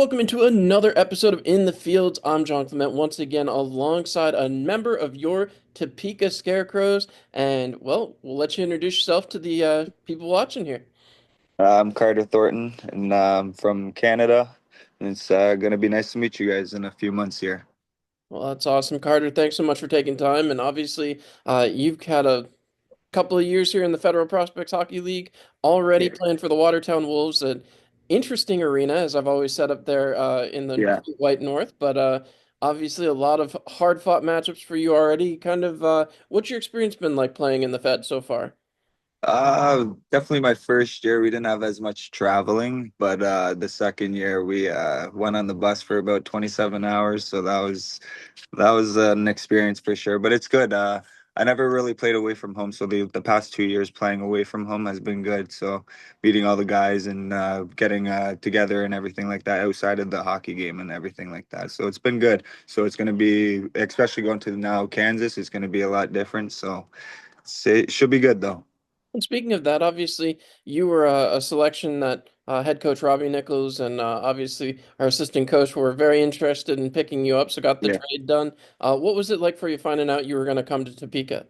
welcome into another episode of In the Fields. I'm John Clement, once again alongside a member of your Topeka Scarecrows. And, well, we'll let you introduce yourself to the people watching here. I'm Carter Thornton, and I'm from Canada. And it's going to be nice to meet you guys in a few months here. Well, that's awesome, Carter. Thanks so much for taking time. And obviously, you've had a couple of years here in the Federal Prospects Hockey League, already Yeah. playing for the Watertown Wolves. An interesting arena, as I've always said up there in the Yeah. Great White North, but obviously a lot of hard-fought matchups for you already. What's your experience been like playing in the Fed so far? Definitely my first year, we didn't have as much traveling, but the second year we went on the bus for about 27 hours, so that was an experience for sure. But it's good. I never really played away from home, so the past 2 years playing away from home has been good. So meeting all the guys and getting together and everything like that outside of the hockey game and everything like that. So it's been good. So it's going to be, especially going to now Kansas, it's going to be a lot different. So it should be good though. And speaking of that, obviously you were a selection that head coach Robbie Nichols and obviously our assistant coach were very interested in picking you up, so got the Yeah. trade done. What was it like for you finding out you were going to come to Topeka?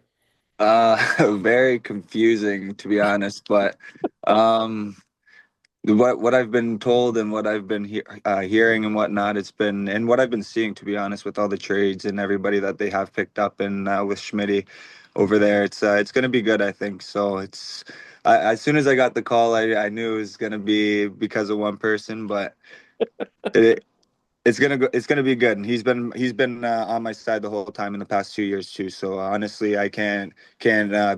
Very confusing to be honest, but um, what I've been told and what I've been hearing and whatnot, it's been and what I've been seeing to be honest with all the trades and everybody that they have picked up and with Schmitty over there, it's going to be good I think. So as soon as I got the call, I knew it was going to be because of one person, but it, it's gonna be good. And he's been on my side the whole time in the past 2 years too. So honestly, I can't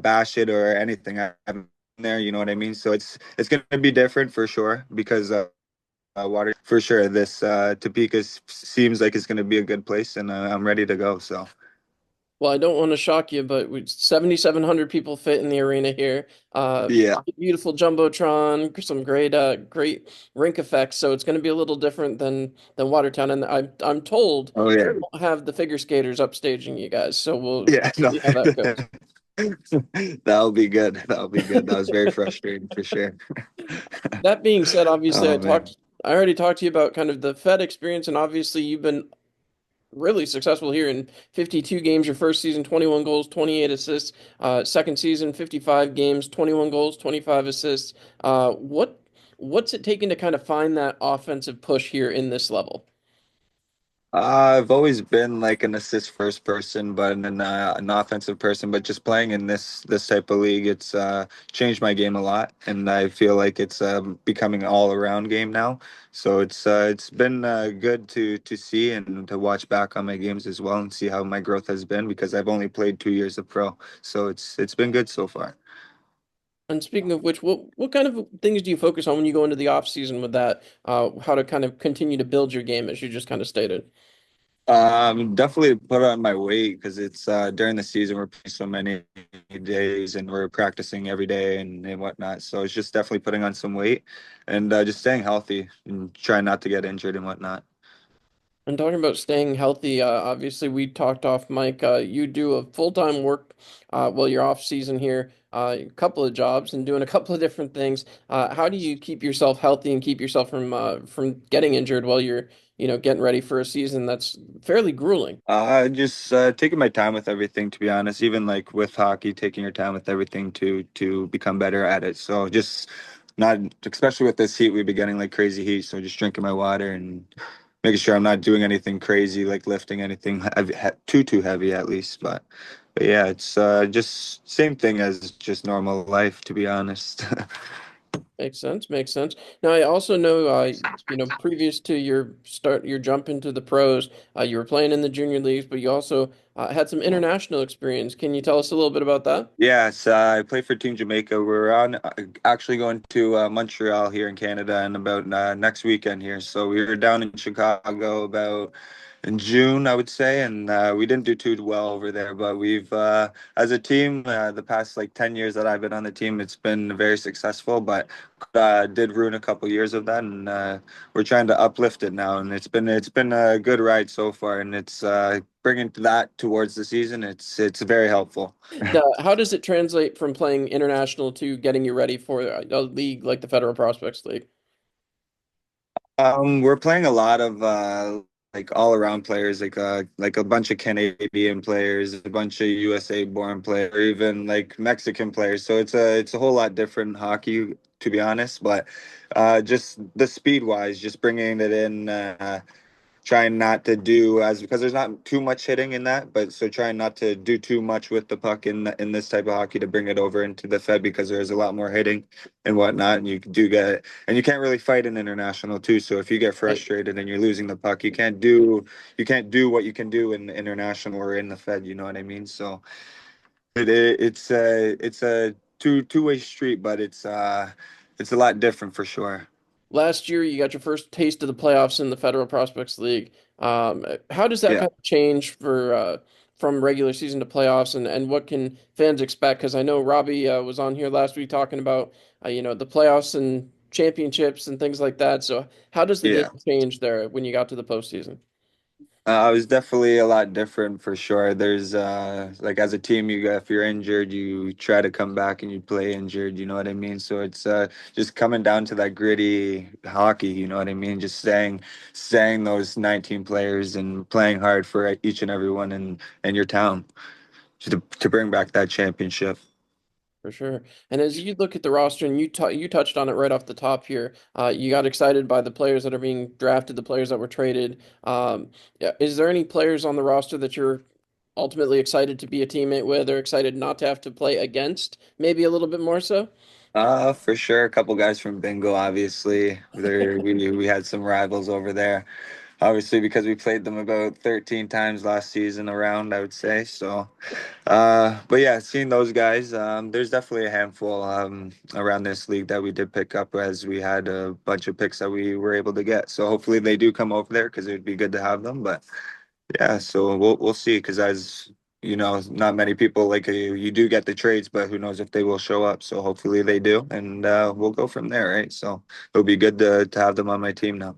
bash it or anything. I'm there, you know what I mean. So it's gonna be different for sure because water for sure. This Topeka seems like it's gonna be a good place, and I'm ready to go. So Well, I don't want to shock you, but 7,700 people fit in the arena here. yeah. Beautiful jumbotron, some great rink effects. So it's going to be a little different than Watertown, and I'm told Oh they yeah. won't have the figure skaters upstaging you guys. So Yeah. we'll No. see how that goes. That'll be good. That'll be good. That was very frustrating for sure. That being said, obviously Oh man. I already talked to you about kind of the Fed experience, and obviously you've been really successful here in 52 games. Your first season, 21 goals, 28 assists. Second season, 55 games, 21 goals, 25 assists. What's it taking to kind of find that offensive push here in this level? I've always been like an assist first person, but an offensive person. But just playing in this type of league, it's changed my game a lot, and I feel like it's becoming an all around game now. So it's been good to see and to watch back on my games as well and see how my growth has been because I've only played 2 years of pro. So it's been good so far. And speaking of which, what kind of things do you focus on when you go into the off season with that? How to kind of continue to build your game, as you just kind of stated. Definitely put on my weight because it's during the season we're playing so many days and we're practicing every day and whatnot. So it's just definitely putting on some weight and just staying healthy and trying not to get injured and whatnot. And talking about staying healthy, obviously we talked off mic. You do a full-time work, well, you're off season here, a couple of jobs and doing a couple of different things. How do you keep yourself healthy and keep yourself from getting injured while you're, getting ready for a season that's fairly grueling? Just taking my time with everything, to be honest. Even like with hockey, taking your time with everything to become better at it. So just not, especially with this heat, we've been getting like crazy heat. So just drinking my water and making sure I'm not doing anything crazy, like lifting anything heavy, too heavy at least. But yeah, it's just same thing as just normal life, to be honest. Makes sense. Makes sense. Now, I also know, previous to your jump into the pros, you were playing in the junior leagues, but you also had some international experience. Can you tell us a little bit about that? Yes, I play for Team Jamaica. We're on actually going to Montreal here in Canada and about next weekend here. So we were down in Chicago about in June, I would say, and we didn't do too well over there. But we've, as a team, the past like 10 years that I've been on the team, it's been very successful. But did ruin a couple years of that, and we're trying to uplift it now. And it's been a good ride so far, and it's bringing that towards the season. It's very helpful. Now, how does it translate from playing international to getting you ready for a league like the Federal Prospects League? We're playing a lot of like all around players, like a bunch of Canadian players, a bunch of USA born players, or even like Mexican players. So it's a whole lot different hockey, to be honest. But just the speed wise, just bringing it in. Trying not to do as because there's not too much hitting in that, but so trying not to do too much with the puck in this type of hockey to bring it over into the Fed because there's a lot more hitting and whatnot, and you do get and you can't really fight in international too. So if you get Right. frustrated and you're losing the puck, you can't do what you can do in international or in the Fed. You know what I mean? So it's a two-way street, but it's a lot different for sure. Last year, you got your first taste of the playoffs in the Federal Prospects League. How does that Yeah. kind of change for from regular season to playoffs, and what can fans expect? Because I know Robbie was on here last week talking about the playoffs and championships and things like that. So how does the game Yeah. change there when you got to the postseason? It was definitely a lot different for sure. There's like as a team, if you're injured, you try to come back and you play injured. You know what I mean? So it's just coming down to that gritty hockey. You know what I mean? Just staying those 19 players and playing hard for each and every one in your town to bring back that championship. For sure. And as you look at the roster, and you touched on it right off the top here, you got excited by the players that are being drafted, the players that were traded. Yeah, is there any players on the roster that you're ultimately excited to be a teammate with, or excited not to have to play against? Maybe a little bit more so. For sure. A couple guys from Bingo, obviously. We had some rivals over there. Obviously, because we played them about 13 times last season around, I would say. So, but yeah, seeing those guys, there's definitely a handful around this league that we did pick up as we had a bunch of picks that we were able to get. So hopefully they do come over there because it would be good to have them. But yeah, so we'll see because as you know, not many people like you do get the trades, but who knows if they will show up. So hopefully they do, and we'll go from there, right? So it'll be good to have them on my team now.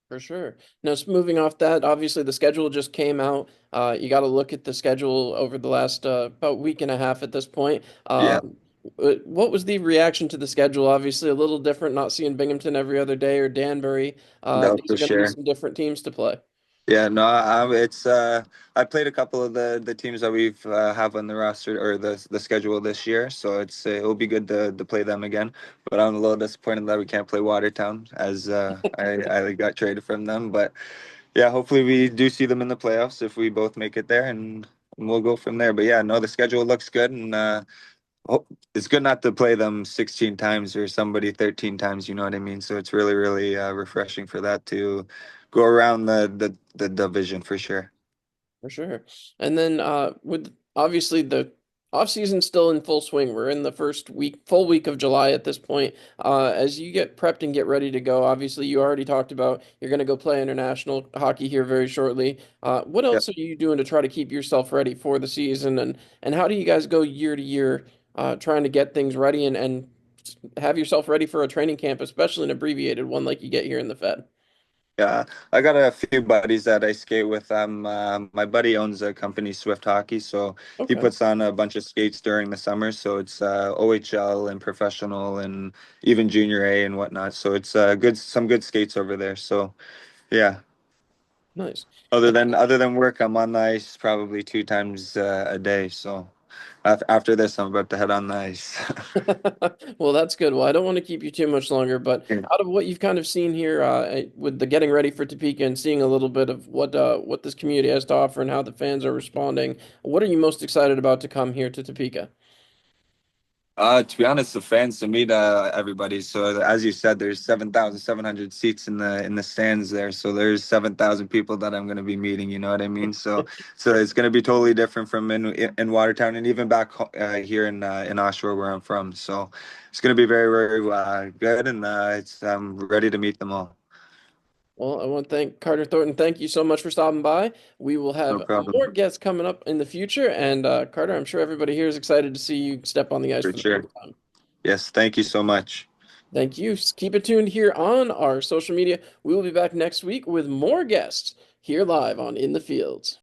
For sure. Now, moving off that, obviously the schedule just came out. You got to look at the schedule over the last about week and a half at this point. Yeah, What was the reaction to the schedule? Obviously, a little different, not seeing Binghamton every other day or Danbury. no, These for are going to be sure. some different teams to play. Yeah, no, it's I played a couple of the teams that we've have on the roster or the schedule this year, so it'll be good to play them again. But I'm a little disappointed that we can't play Watertown as I got traded from them. But yeah, hopefully we do see them in the playoffs if we both make it there, and we'll go from there. But yeah, no, the schedule looks good, and it's good not to play them 16 times or somebody 13 times. You know what I mean? So it's really refreshing for that to go around the division for sure. For sure. And then with obviously the off season still in full swing. We're in the first week, full week of July at this point. As you get prepped and get ready to go, obviously you already talked about you're going to go play international hockey here very shortly. What Yeah. else are you doing to try to keep yourself ready for the season, and how do you guys go year to year trying to get things ready and have yourself ready for a training camp, especially an abbreviated one like you get here in the Fed? Yeah, I got a few buddies that I skate with. My buddy owns a company, Swift Hockey, so he Okay, puts on a bunch of skates during the summer. So it's OHL and professional and even junior A and whatnot. So it's some good skates over there. So yeah, nice. other than work, I'm on the ice probably two times a day. So after this, I'm about to head on the ice. Well, that's good. Well, I don't want to keep you too much longer, but out of what you've kind of seen here with the getting ready for Topeka and seeing a little bit of what this community has to offer and how the fans are responding, what are you most excited about to come here to Topeka? To be honest, the fans to meet everybody. So as you said, there's 7,700 seats in the stands there. So there's 7,000 people that I'm going to be meeting. You know what I mean? So it's going to be totally different from in Watertown and even back here in Oshawa where I'm from. So it's going to be very good, and it's I'm ready to meet them all. Well, I want to thank Carter Thornton. Thank you so much for stopping by. We will No have problem, more guests coming up in the future, and Carter, I'm sure everybody here is excited to see you step on the ice for for the sure. first time. Yes, thank you so much. Thank you. Keep it tuned here on our social media. We will be back next week with more guests here live on In the Fields.